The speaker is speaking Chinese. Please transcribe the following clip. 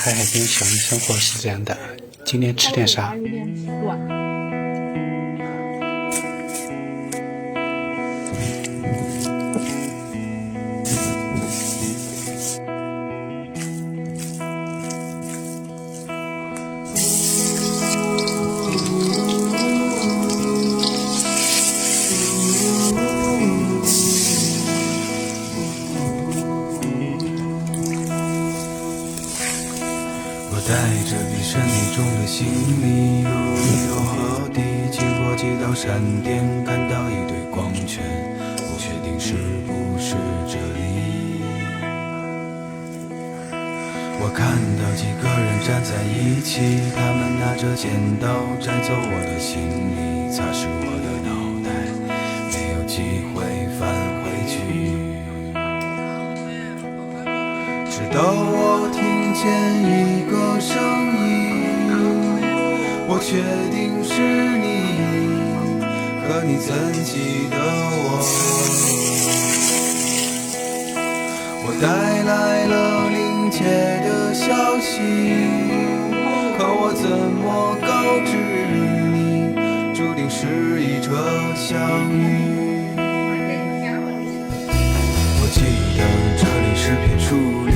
海边小民生活是这样的。今天吃点啥？有点软。带着比身体重的行李，犹如一落河底，经过几道闪电，看到一堆光圈，不确定是不是这里。我看到几个人站在一起，他们拿着剪刀摘走我的行李，擦拭我的脑袋，没有机会返回去。直到我听见一个声音，我确定是你，可你怎记得我？我带来了临界的消息，可我怎么告知你，注定是一场相遇。我记得这里是片树林，